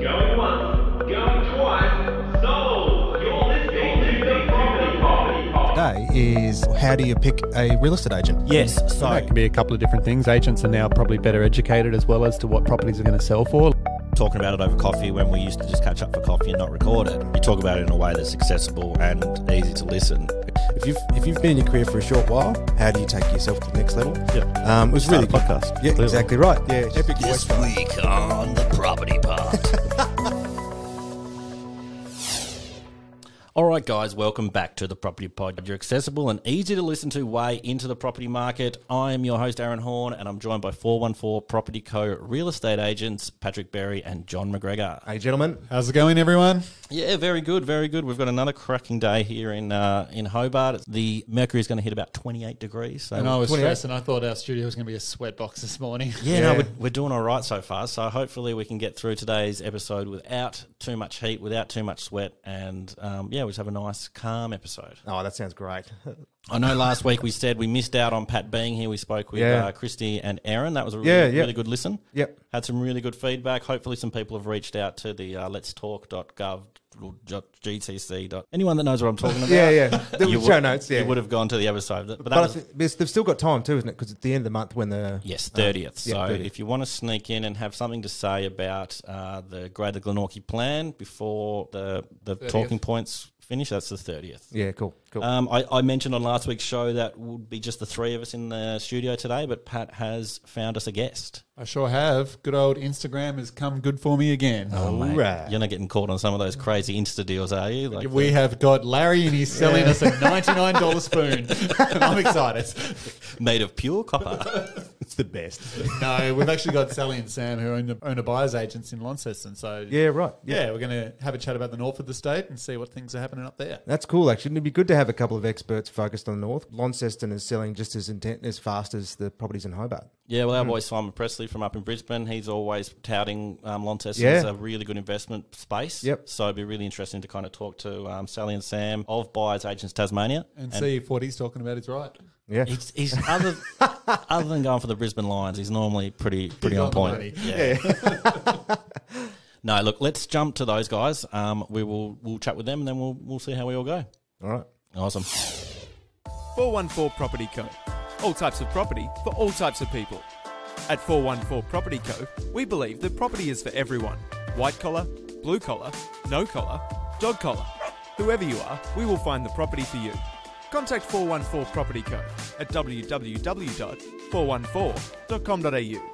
Going once, going twice, sold! You're listening to the Property Pod. Today is how do you pick a real estate agent? Yes, so That can be a couple of different things. Agents are now probably better educated as well as to what properties are going to sell for. talking about it over coffee when we used to just catch up for coffee and not record it. You talk about it in a way that's accessible and easy to listen. If you've been in your career for a short while, how do you take yourself to the next level? Yeah. It was really a podcast. Yeah, clearly. exactly right. Yeah, epic This voice. week on the Property Pod. All right, guys, welcome back to the Property Pod. You're accessible and easy to listen to way into the property market. I am your host, Aaron Horn, and I'm joined by 414 Property Co. real estate agents, Patrick Berry and John McGregor. Hey, gentlemen. How's it going, everyone? Yeah, very good, very good. We've got another cracking day here in Hobart. The mercury is going to hit about 28 degrees. So And I was 28. stressed, and I thought our studio was going to be a sweat box this morning. Yeah, no, we're doing all right so far. So hopefully we can get through today's episode without too much heat, without too much sweat, and we'll just have a nice, calm episode. Oh, that sounds great. I know last week we said we missed out on Pat being here. We spoke with Christy and Aaron. That was a really good listen. Yep. Had some really good feedback. Hopefully some people have reached out to the letstalk.gov.gtc. Anyone that knows what I'm talking about. Yeah. There were show notes, yeah. You would have gone to the episode. But I think they've still got time too, isn't it? Because it's the end of the month when the... Yes, 30th. So 30th. if you want to sneak in and have something to say about the Greater Glenorchy plan before the talking points finish, that's the 30th. Yeah, cool. I mentioned on last week's show that would be just the three of us in the studio today, but Pat has found us a guest. I sure have. Good old Instagram has come good for me again. Mate, right. you're not getting caught on some of those crazy Insta deals, are you? Like We have got Larry, and he's selling us a $99 spoon. And I'm excited. made of pure copper. It's the best. No, we've actually got Sally and Sam who own a buyer's agents in Launceston. So Yeah, right. yeah, we're going to have a chat about the north of the state and see what things are happening up there. That's cool, actually. It'd be good to have a couple of experts focused on the north. Launceston is selling just as fast as the properties in Hobart. Yeah, well, our boy Simon Presley from up in Brisbane, he's always touting Launceston Yeah. as a really good investment space. Yep. So it'd be really interesting to kind of talk to Sally and Sam of Buyers Agents Tasmania. And see if what he's talking about is right. Yeah. He's other than going for the Brisbane Lions, he's normally pretty He's on on the point. money. Yeah. No, look, let's jump to those guys. We'll chat with them and then we'll see how we all go. All right. Awesome. 414 Property Co. All types of property for all types of people. At 414 Property Co, we believe that property is for everyone. White collar, blue collar, no collar, dog collar. Whoever you are, we will find the property for you. Contact 414 Property Co at www.414.com.au.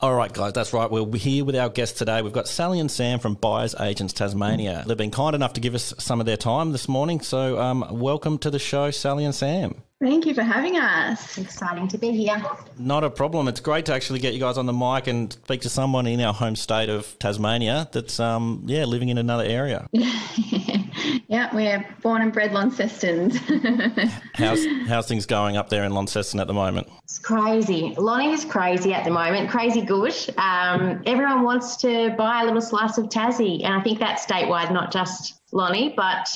All right, guys, that's right. We're here with our guests today. We've got Sally and Sam from Buyers Agents Tasmania. They've been kind enough to give us some of their time this morning. So welcome to the show, Sally and Sam. Thank you for having us. Exciting to be here. Not a problem. It's great to actually get you guys on the mic and speak to someone in our home state of Tasmania that's, living in another area. Yeah, we're born and bred Launcestons. How's things going up there in Launceston at the moment? It's crazy. Lonnie is crazy at the moment, crazy good. Everyone wants to buy a little slice of Tassie, and I think that's statewide, not just Lonnie, but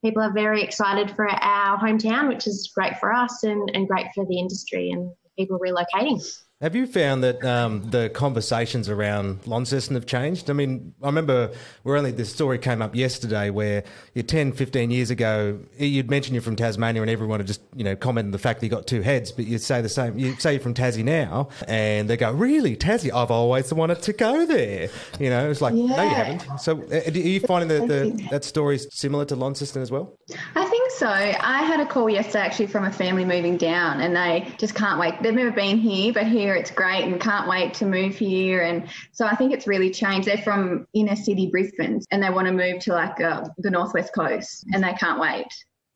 people are very excited for our hometown, which is great for us and great for the industry and people relocating. Have you found that the conversations around Launceston have changed? I mean, I remember this story came up yesterday where 10, 15 years ago, you'd mention you're from Tasmania and everyone would just, comment on the fact that you got two heads, but you'd say the same. You say you're from Tassie now and they go, really, Tassie? I've always wanted to go there. It's like, no, you haven't. So are you finding that story's similar to Launceston as well? I think so. I had a call yesterday actually from a family moving down and they just can't wait. They've never been here, but here it's great and can't wait to move here. And so I think it's really changed. They're from inner city Brisbane and they want to move to the northwest coast and they can't wait.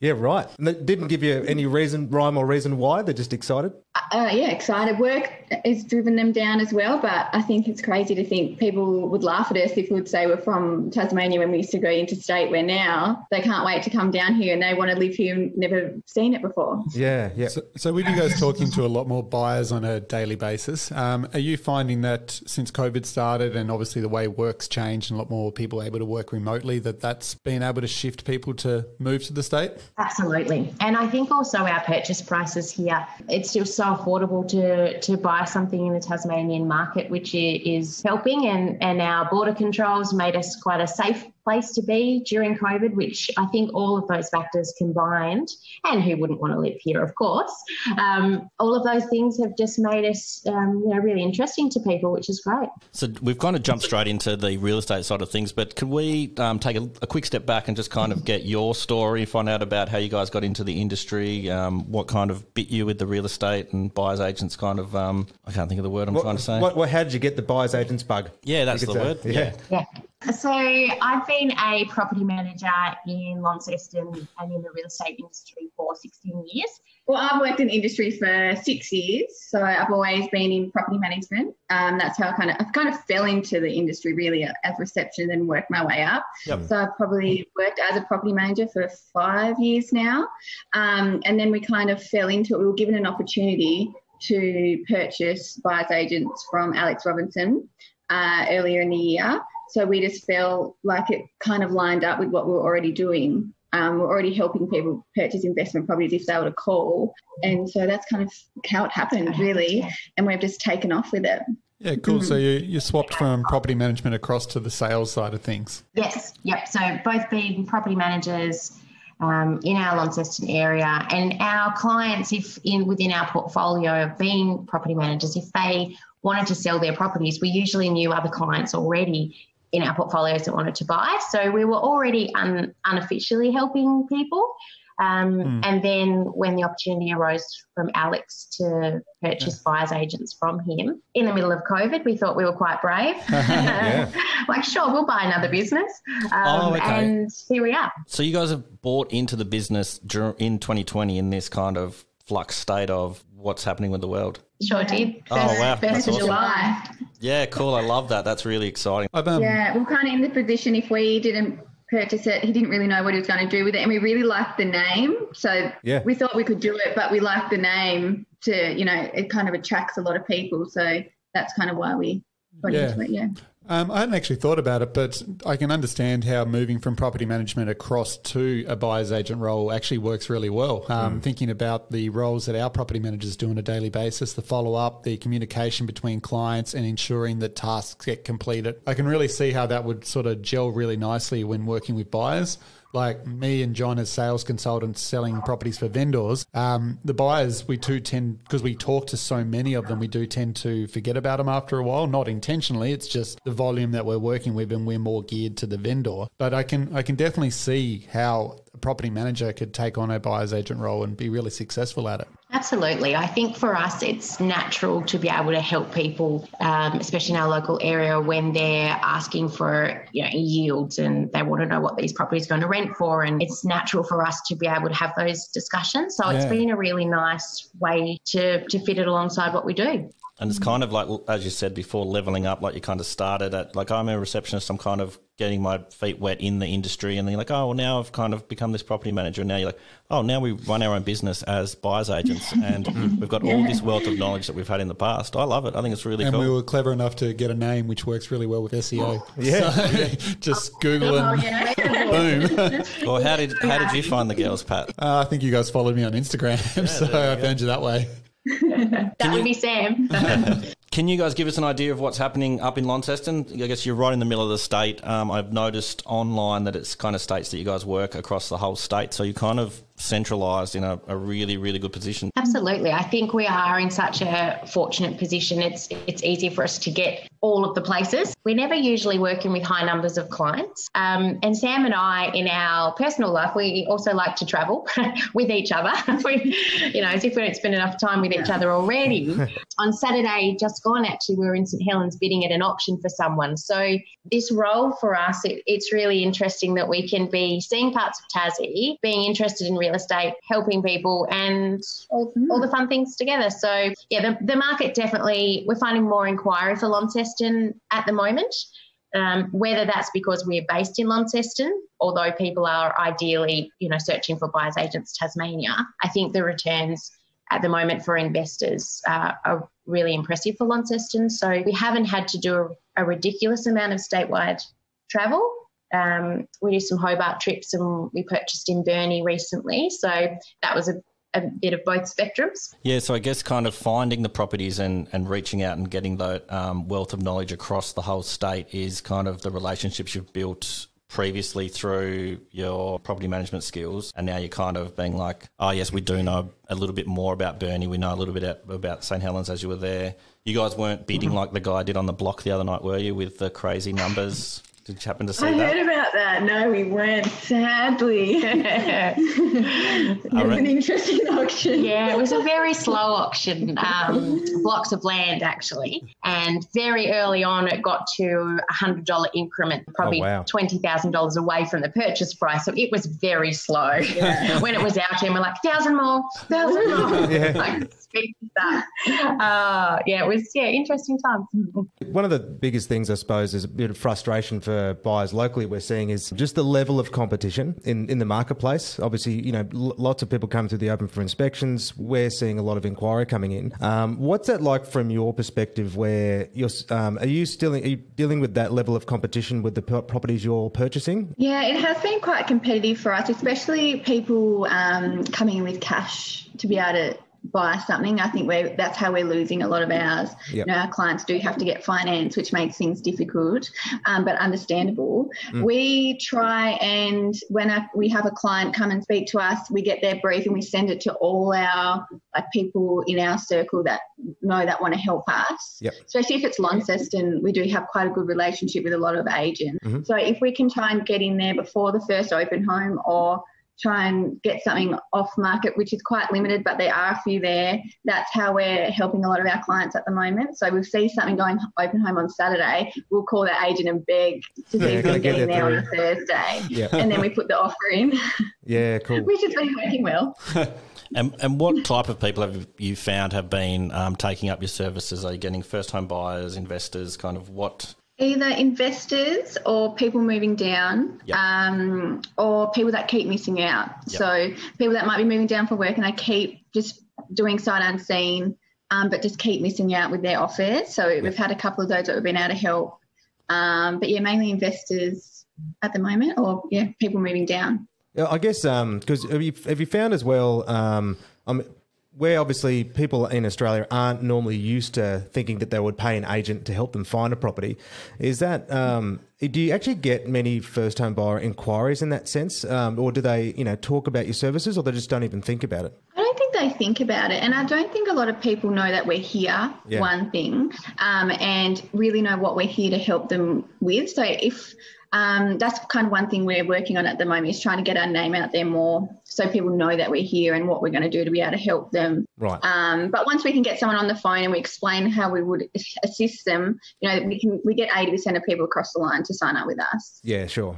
Yeah, right. And they didn't give you any rhyme or reason why? They're just excited? Excited. Work has driven them down as well, but I think it's crazy to think people would laugh at us if we would say we're from Tasmania when we used to go interstate, where now they can't wait to come down here and they want to live here and never seen it before. Yeah. So with you guys talking to a lot more buyers on a daily basis, are you finding that since COVID started and obviously the way work's changed and a lot more people able to work remotely, that's been able to shift people to move to the state? Absolutely. And I think also our purchase prices here, it's still so affordable to buy something in the Tasmanian market, which is helping. And our border controls made us quite a safe place to be during COVID, which I think all of those factors combined, and who wouldn't want to live here, of course, all of those things have just made us really interesting to people, which is great. So we've kind of jumped straight into the real estate side of things, but could we take a quick step back and just kind of get your story, find out about how you guys got into the industry, what kind of bit you with the real estate and buyers agents kind of, I can't think of the word I'm trying to say. How did you get the buyers agents bug? Yeah, that's the word. Yeah. So I've been a property manager in Launceston and in the real estate industry for 16 years. Well, I've worked in the industry for 6 years, so I've always been in property management. That's how I kind of fell into the industry really as reception and worked my way up. Yep. So I've probably worked as a property manager for 5 years now, and then we kind of fell into it. We were given an opportunity to purchase buyers agents from Alex Robinson earlier in the year. So we just felt like it kind of lined up with what we were already doing. We're already helping people purchase investment properties if they were to call. And so that's kind of how it happened, really. And we've just taken off with it. Yeah, cool. So you swapped from property management across to the sales side of things. Yes, yep. So both being property managers in our Launceston area, and our clients, within our portfolio of being property managers, if they wanted to sell their properties, we usually knew other clients already in our portfolios that wanted to buy. So we were already unofficially helping people. And then when the opportunity arose from Alex to purchase buyers agents from him in the middle of COVID, we thought we were quite brave. Like, sure, we'll buy another business. And here we are. So you guys have bought into the business in 2020 in this kind of flux state of what's happening with the world. Sure did. First of July. Yeah, cool. I love that. That's really exciting. Yeah, we're kind of in the position, if we didn't purchase it, he didn't really know what he was going to do with it, and we really liked the name. So we thought we could do it, but we liked the name to, it kind of attracts a lot of people. So that's kind of why we got into it, I hadn't actually thought about it, but I can understand how moving from property management across to a buyer's agent role actually works really well. Thinking about the roles that our property managers do on a daily basis, the follow-up, the communication between clients and ensuring that tasks get completed. I can really see how that would sort of gel really nicely when working with buyers. Like me and John as sales consultants selling properties for vendors, the buyers, we do tend, because we talk to so many of them, we do tend to forget about them after a while, not intentionally. It's just the volume that we're working with and we're more geared to the vendor. But I can definitely see how a property manager could take on a buyer's agent role and be really successful at it. Absolutely. I think for us, it's natural to be able to help people, especially in our local area, when they're asking for yields and they want to know what these properties are going to rent for. And it's natural for us to be able to have those discussions. So it's been a really nice way to fit it alongside what we do. And it's kind of like, as you said before, leveling up, like you kind of started at, like, I'm a receptionist, I'm kind of getting my feet wet in the industry, and then you're like, oh, well, now I've kind of become this property manager, and now you're like, oh, now we run our own business as buyers agents, and we've got all this wealth of knowledge that we've had in the past. I love it. I think it's really cool. And we were clever enough to get a name which works really well with SEO. So, just Google and boom. Well, how did you find the girls, Pat? I think you guys followed me on Instagram, so I found you that way. That would be Sam. Can you guys give us an idea of what's happening up in Launceston? I guess you're right in the middle of the state. I've noticed online that it's kind of states that you guys work across the whole state, so you're kind of centralised in a really, really good position. Absolutely. I think we are in such a fortunate position. It's easy for us to get all of the places. We're never usually working with high numbers of clients. And Sam and I, in our personal life, we also like to travel with each other. As if we don't spend enough time with each other already. On Saturday, just gone, actually, we were in St Helens bidding at an auction for someone. So this role for us, it's really interesting that we can be seeing parts of Tassie, being interested in real estate, helping people, and all the fun things together. So, the market definitely, we're finding more inquiry for Launceston at the moment, whether that's because we're based in Launceston, although people are ideally, searching for buyers agents Tasmania. I think the returns at the moment for investors are really impressive for Launceston. So we haven't had to do a ridiculous amount of statewide travel. We do some Hobart trips, and we purchased in Burnie recently. So that was a bit of both spectrums. Yeah, so I guess kind of finding the properties and reaching out and getting that wealth of knowledge across the whole state is kind of the relationships you've built previously through your property management skills, and now you're kind of being like, oh yes, we do know a little bit more about Burnie, we know a little bit about St Helens as you were there. You guys weren't bidding like the guy did on the block the other night, were you, with the crazy numbers? Did you happen to see I that? heard about that. No, we weren't, sadly. It was an interesting auction. Yeah, it was a very slow auction, blocks of land actually. And very early on, it got to $100 increment, probably $20,000 away from the purchase price. So it was very slow. Yeah. When it was our turn, we're like, 1,000 more, 1,000 more. Yeah. Like, speak to that. It was, interesting times. One of the biggest things, I suppose, is a bit of frustration for buyers locally we're seeing is just the level of competition in the marketplace. Obviously, lots of people come through the open for inspections. We're seeing a lot of inquiry coming in. What's that like from your perspective, where are you dealing with that level of competition with the properties you're purchasing? Yeah, it has been quite competitive for us, especially people coming in with cash to be able to buy something. I think that's how we're losing a lot of ours. Yep. Our clients do have to get finance, which makes things difficult, but understandable. We try, and when we have a client come and speak to us, we get their brief and we send it to all our people in our circle that want to help us. Yep. Especially if it's Launceston, we do have quite a good relationship with a lot of agents. So if we can try and get in there before the first open home, or try and get something off market, which is quite limited, but there are a few there. That's how we're helping a lot of our clients at the moment. So we see something going open home on Saturday, we'll call that agent and beg to see if we can get in there on a Thursday. Yep. And then we put the offer in. Yeah, cool. Which has been working well. And what type of people have you found have been taking up your services? Are you getting first-home buyers, investors, kind of what? Either investors or people moving down, or people that keep missing out. Yep. So people that might be moving down for work and they keep just doing sight unseen, but just keep missing out with their offers. So we've had a couple of those that we've been able to help. But mainly investors at the moment, or people moving down. I guess because have you found as well, where obviously people in Australia aren't normally used to thinking that they would pay an agent to help them find a property, is that do you actually get many first home buyer inquiries in that sense, or do they talk about your services, or they just don't even think about it? I don't think they think about it, and I don't think a lot of people know that we're here, one thing, and really know what we're here to help them with. So if that's kind of one thing we're working on at the moment, is trying to get our name out there more so people know that we're here and what we're going to do to be able to help them. Right. But once we can get someone on the phone and we explain how we would assist them, we get 80% of people across the line to sign up with us. Yeah, sure.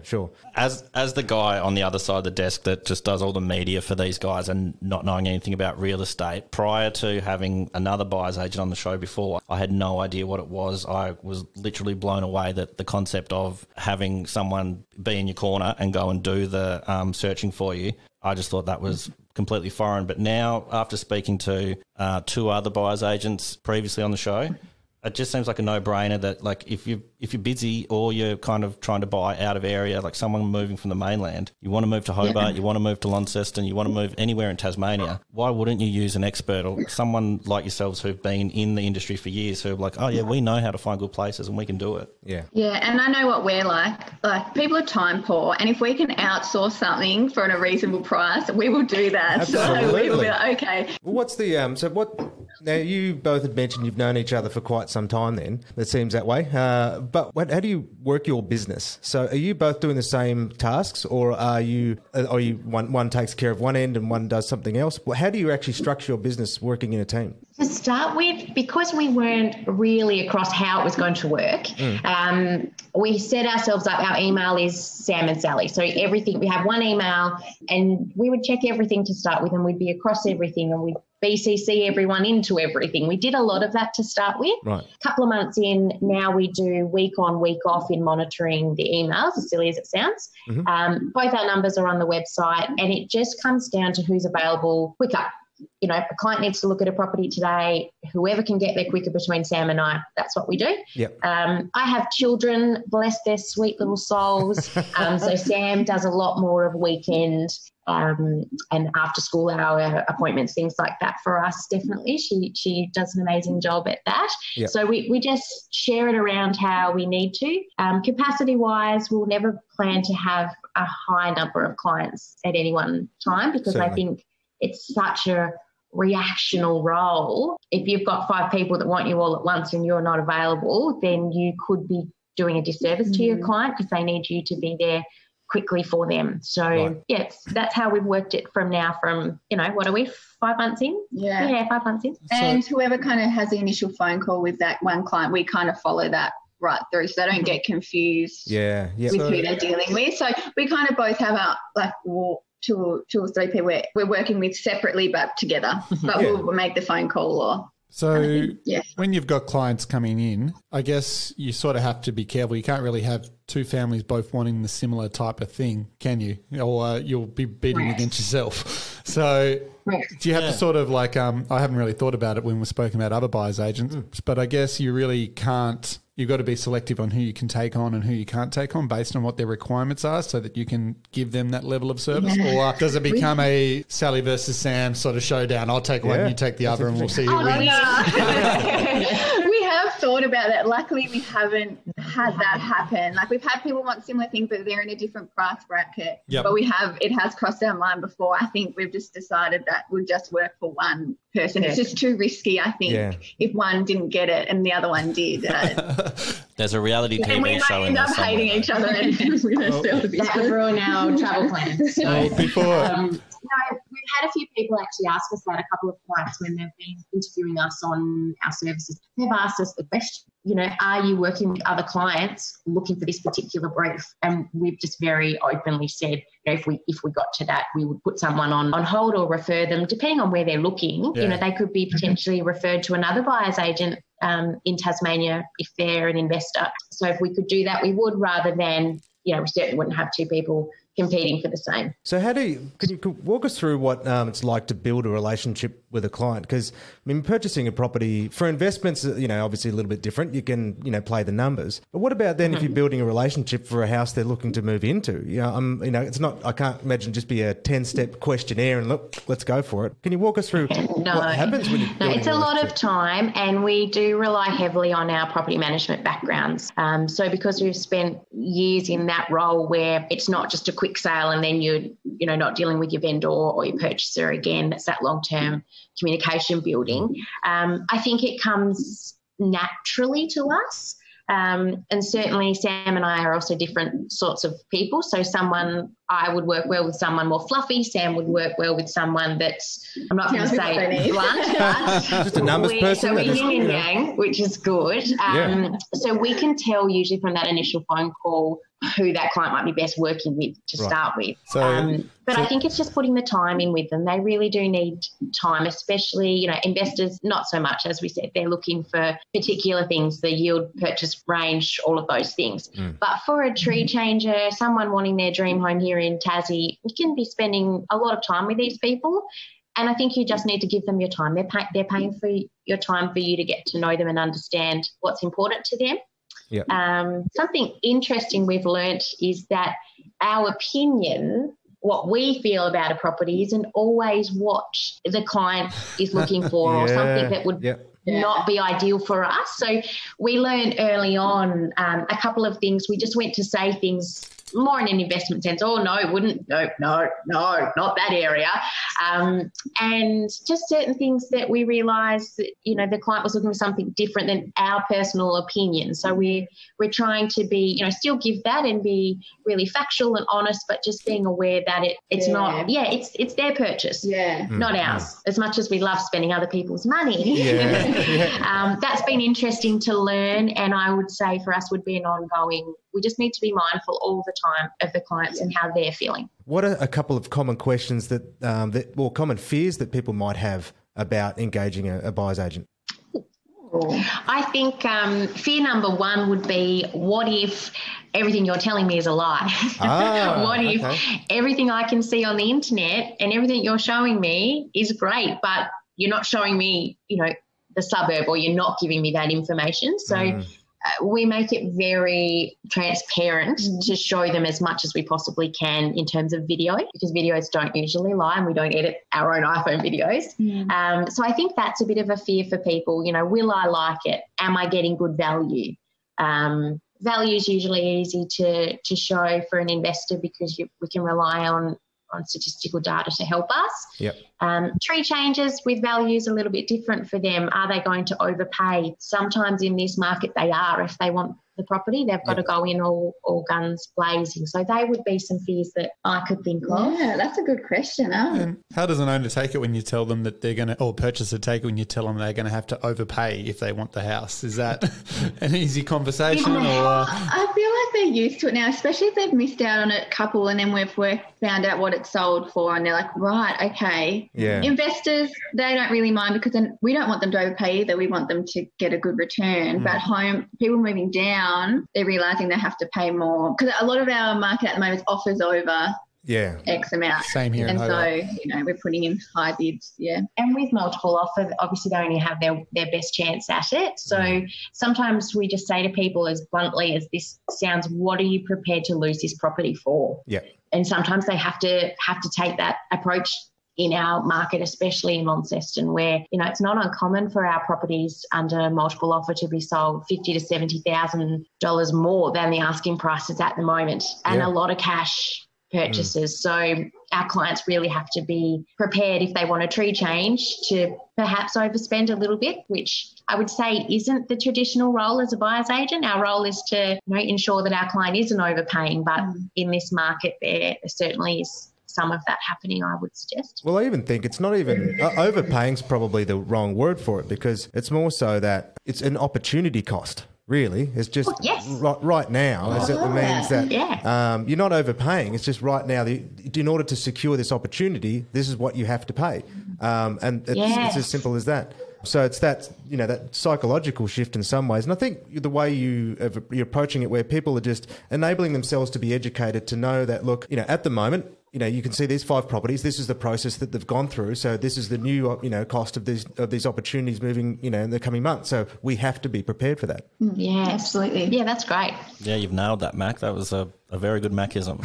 As the guy on the other side of the desk that just does all the media for these guys and not knowing anything about real estate, prior to having another buyer's agent on the show before, I had no idea what it was. I was literally blown away that the concept of having someone be in your corner and go and do the searching for you, I just thought that was completely foreign. But now, after speaking to two other buyer's agents previously on the show, it just seems like a no-brainer that, like, if you're busy or you're kind of trying to buy out of area, like someone moving from the mainland, you want to move to Hobart, you want to move to Launceston, you want to move anywhere in Tasmania, why wouldn't you use an expert or someone like yourselves who've been in the industry for years, who are like, oh yeah, we know how to find good places and we can do it? Yeah. Yeah, and I know what we're like. Like, people are time poor, and if we can outsource something for a reasonable price, we will do that. Absolutely. So we will be like, okay. Well, what's the now you both had mentioned you've known each other for quite some time then. It seems that way. But how do you work your business? So are you both doing the same tasks, or are you one takes care of one end and one does something else? Well, how do you actually structure your business working in a team? To start with, because we weren't really across how it was going to work, we set ourselves up. Our email is Sam and Sally. So everything, we have one email, and we would check everything to start with, and we'd be across everything, and we'd BCC everyone into everything. We did a lot of that to start with. Right. A couple of months in, now we do week on, week off in monitoring the emails, as silly as it sounds. Both our numbers are on the website, and it just comes down to who's available quicker. if a client needs to look at a property today, whoever can get there quicker between Sam and I, that's what we do. Yep. I have children, bless their sweet little souls. So Sam does a lot more of weekend and after school hour appointments, things like that for us, definitely. She does an amazing job at that. Yep. So we just share it around how we need to. Capacity-wise, we'll never plan to have a high number of clients at any one time because Certainly. I think it's such a reactional role. If you've got 5 people that want you all at once and you're not available, then you could be doing a disservice to your client because they need you to be there quickly for them. So, Right. yes, that's how we've worked it from, what are we, 5 months in? Yeah. 5 months in. And whoever kind of has the initial phone call with that one client, we kind of follow that right through so they don't get confused Yeah. with who they're dealing with. So we kind of both have our, two or three people we're working with separately but together. But we'll make the phone call or... So Yeah. when you've got clients coming in, I guess you sort of have to be careful. You can't really have 2 families both wanting the similar type of thing, can you? Or you'll be beating against yourself. So do you have to sort of I haven't really thought about it when we're speaking about other buyer's agents, but I guess you really can't. You've got to be selective on who you can take on and who you can't take on based on what their requirements are so that you can give them that level of service. Or does it become a Sally versus Sam sort of showdown? I'll take one, you take the other, and we'll see who wins. We have thought about that. Luckily, we haven't had that happen. We've had people want similar things, but they're in a different price bracket. Yep. But it has crossed our mind before. I think we've just decided that would just work for one person. It's just too risky, I think, if one didn't get it and the other one did. There's a reality and we TV might show in end there up hating somewhere, each other and That would ruin our travel plans. So, Before... no, we've had a few people actually ask us that, a couple of clients when they've been interviewing us on our services. They've asked us the question, are you working with other clients looking for this particular brief? And we've just very openly said, if we got to that, we would put someone on hold or refer them, depending on where they're looking. Yeah. They could be potentially referred to another buyer's agent in Tasmania if they're an investor. So if we could do that, we would, rather than, we certainly wouldn't have 2 people competing for the same. So can you walk us through what it's like to build a relationship with a client? Because, purchasing a property for investments, obviously a little bit different. You can, play the numbers. But what about then if you're building a relationship for a house they're looking to move into? It's not, I can't imagine just be a 10-step questionnaire and look, let's go for it. Can you walk us through what happens when you're building it's a lot of time, and we do rely heavily on our property management backgrounds. So because we've spent years in that role where it's not just a quick sale and then you're not dealing with your vendor or your purchaser again, that's that long-term communication building. I think it comes naturally to us. And certainly Sam and I are also different sorts of people. So I would work well with someone more fluffy. Sam would work well with someone that's, I'm not going to say blunt, but just a numbers person. So we're yin and yang, which is good. So we can tell usually from that initial phone call who that client might be best working with to start with. But I think it's just putting the time in with them. They really do need time, especially, investors, not so much, as we said, they're looking for particular things, the yield, purchase range, all of those things. But for a tree changer, someone wanting their dream home here in Tassie, you can be spending a lot of time with these people. And I think you just need to give them your time. They're paying for your time for you to get to know them and understand what's important to them. Yep. Something interesting we've learnt is that our opinion, what we feel about a property, isn't always what the client is looking for or something that would not be ideal for us. So we learned early on a couple of things. We just went to say things more in an investment sense. Oh, no, it wouldn't. No, not that area. And just certain things that we realised that, the client was looking for something different than our personal opinion. So we're trying to be, still give that and be really factual and honest, but just being aware that it's not, it's their purchase, not ours, as much as we love spending other people's money. That's been interesting to learn, and I would say for us would be an ongoing. We just need to be mindful all the time of the clients and how they're feeling. What are a couple of common questions common fears that people might have about engaging a buyer's agent? I think fear number one would be, what if everything you're telling me is a lie? What if everything I can see on the internet and everything you're showing me is great, but you're not showing me, the suburb, or you're not giving me that information? So we make it very transparent to show them as much as we possibly can in terms of video, because videos don't usually lie and we don't edit our own iPhone videos. So I think that's a bit of a fear for people. Will I like it? Am I getting good value? Value is usually easy to show for an investor because we can rely on statistical data to help us. Yep. Tree changes with value is a little bit different for them. Are they going to overpay? Sometimes in this market they are. If they want the property, they've got to go in all guns blazing. So they would be some fears that I could think of. Yeah, that's a good question. And how does an owner take it when you tell them that they're going to, or purchaser take it when you tell them they're going to have to overpay if they want the house? Is that an easy conversation? I feel like they're used to it now, especially if they've missed out on a couple and then we've found out what it's sold for and they're like, right, okay. Yeah. Investors, they don't really mind because then we don't want them to overpay either. We want them to get a good return. But people moving down, they're realising they have to pay more because a lot of our market at the moment is offers over X amount. Same here. And so, we're putting in high bids. Yeah. And with multiple offer, obviously they only have their best chance at it. So sometimes we just say to people as bluntly as this sounds, what are you prepared to lose this property for? Yeah. And sometimes they have to take that approach in our market, especially in Launceston, where, it's not uncommon for our properties under multiple offer to be sold $50,000 to $70,000 more than the asking prices at the moment, and a lot of cash purchases. So our clients really have to be prepared if they want a tree change to perhaps overspend a little bit, which I would say isn't the traditional role as a buyer's agent. Our role is to ensure that our client isn't overpaying, but in this market there certainly is some of that happening, I would suggest. Well, I even think it's not even overpaying's probably the wrong word for it, because it's more so that it's an opportunity cost. Really, it's just right now. It means that you're not overpaying. It's just right now. In order to secure this opportunity, this is what you have to pay, and it's as simple as that. So it's that that psychological shift in some ways, and I think the way you're approaching it, where people are just enabling themselves to be educated to know that look, at the moment, you can see these 5 properties. This is the process that they've gone through. So this is the new, cost of these opportunities moving, in the coming months. So we have to be prepared for that. Yeah, absolutely. Yeah, that's great. Yeah, you've nailed that, Mac. That was a very good Macism.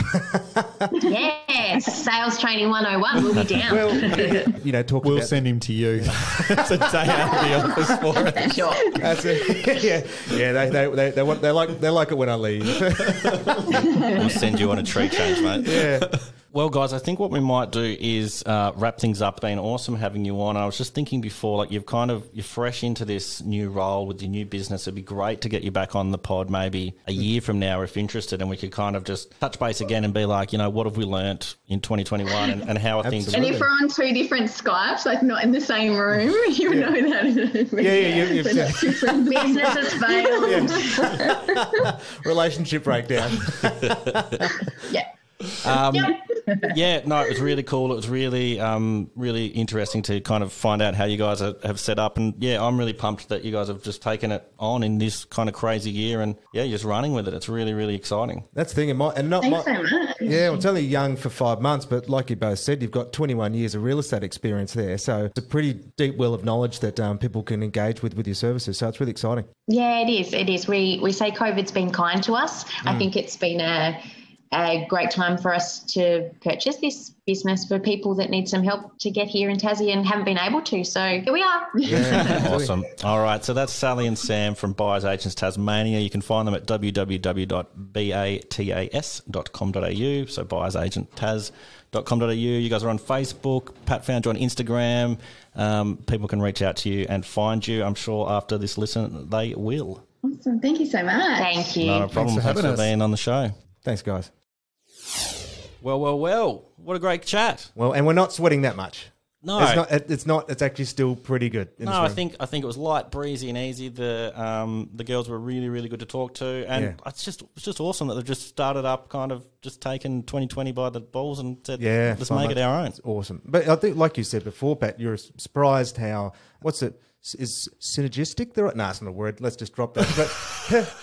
Yes, sales training 101 will be down. Well, we'll send him to you. It's a day out of the office for it. Sure. That's it. They like it when I leave. We'll send you on a tree change, mate. Yeah. Well, guys, I think what we might do is wrap things up. It's been awesome having you on. I was just thinking before, like you're fresh into this new role with your new business. It'd be great to get you back on the pod maybe a year from now if interested, and we could kind of just touch base again and be like, what have we learnt in 2021 and how are things? And if we're on 2 different Skypes, like not in the same room, you know that. Different businesses fail. Relationship breakdown. It was really cool. It was really, really interesting to kind of find out how you guys have set up. And I'm really pumped that you guys have just taken it on in this kind of crazy year and just running with it. It's really, really exciting. That's the thing. Thanks so much. Yeah, it's only young for 5 months, but like you both said, you've got 21 years of real estate experience there. So it's a pretty deep well of knowledge that people can engage with your services. So it's really exciting. Yeah, it is. It is. We say COVID's been kind to us. I think it's been a great time for us to purchase this business for people that need some help to get here in Tassie and haven't been able to. So here we are. Yeah, awesome. All right. So that's Sally and Sam from Buyers Agents Tasmania. You can find them at www.batas.com.au. So buyersagenttas.com.au. You guys are on Facebook. Pat found you on Instagram. People can reach out to you and find you. I'm sure after this listen, they will. Awesome. Thank you so much. Thank you. Not a problem. Thanks for being on the show. Thanks, guys. Well. What a great chat. Well, and we're not sweating that much. No, it's not. It's actually still pretty good. No, I think it was light, breezy, and easy. The girls were really, really good to talk to, and it's just awesome that they've just started up, kind of just taken 2020 by the balls and said, let's make it our own. It's awesome. But I think, like you said before, Pat, you're surprised how is synergistic? No, it's not a word. Let's just drop that. But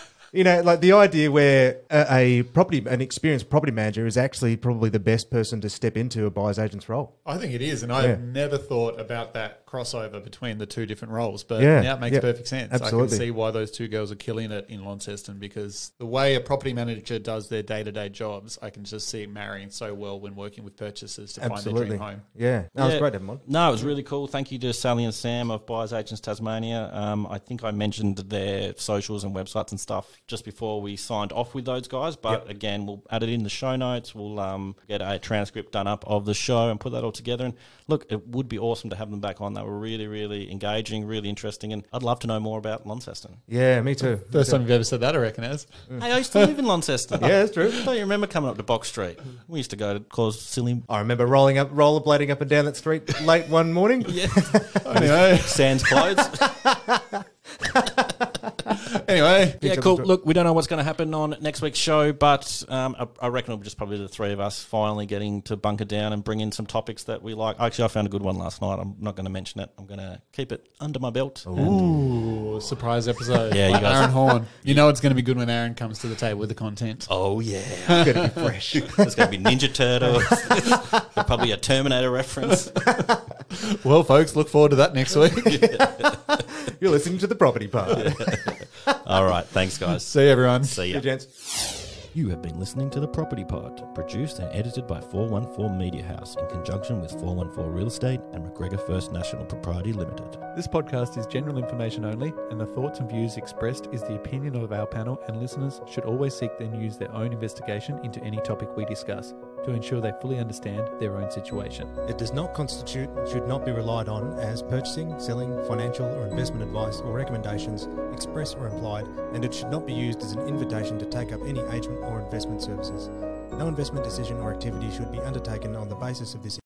like the idea where an experienced property manager is actually probably the best person to step into a buyer's agent's role. I think it is, and I've never thought about that crossover between the two different roles, but now it makes perfect sense. Absolutely. I can see why those two girls are killing it in Launceston, because the way a property manager does their day-to-day jobs, I can just see it marrying so well when working with purchasers to find their dream home. Yeah, that was great to have them on. No, it was really cool. Thank you to Sally and Sam of Buyers Agents Tasmania. I think I mentioned their socials and websites and stuff just before we signed off with those guys, but again, we'll add it in the show notes. We'll get a transcript done up of the show and put that all together. And look, it would be awesome to have them back on. They were really, really engaging, really interesting, and I'd love to know more about Launceston. Yeah, me too. First time you've ever said that, I reckon, Ez. Hey, I used to live in Launceston. Yeah, that's true. Don't you remember coming up to Box Street? We used to go to cause silly... I remember rollerblading up and down that street late one morning. Yeah. Anyway. Sans clothes. Anyway. Yeah, cool. Look, we don't know what's going to happen on next week's show, but I reckon it'll be just probably the three of us finally getting to bunker down and bring in some topics that we like. Actually, I found a good one last night. I'm not going to mention it. I'm going to keep it under my belt. Ooh, surprise episode. Yeah, you guys. Aaron Horn. You know it's going to be good when Aaron comes to the table with the content. Oh, yeah. It's going to be fresh. There's going to be Ninja Turtles. Probably a Terminator reference. Well, folks, look forward to that next week. You're listening to the Property Pod. All right. Thanks, guys. See you, everyone. See ya. Hey, gents. You have been listening to The Property Pod, produced and edited by 414 Media House in conjunction with 414 Real Estate and McGregor First National Propriety Limited. This podcast is general information only, and the thoughts and views expressed is the opinion of our panel, and listeners should always seek and use their own investigation into any topic we discuss to ensure they fully understand their own situation. It does not constitute and should not be relied on as purchasing, selling, financial or investment advice or recommendations, express or implied, and it should not be used as an invitation to take up any agent or investment services. No investment decision or activity should be undertaken on the basis of this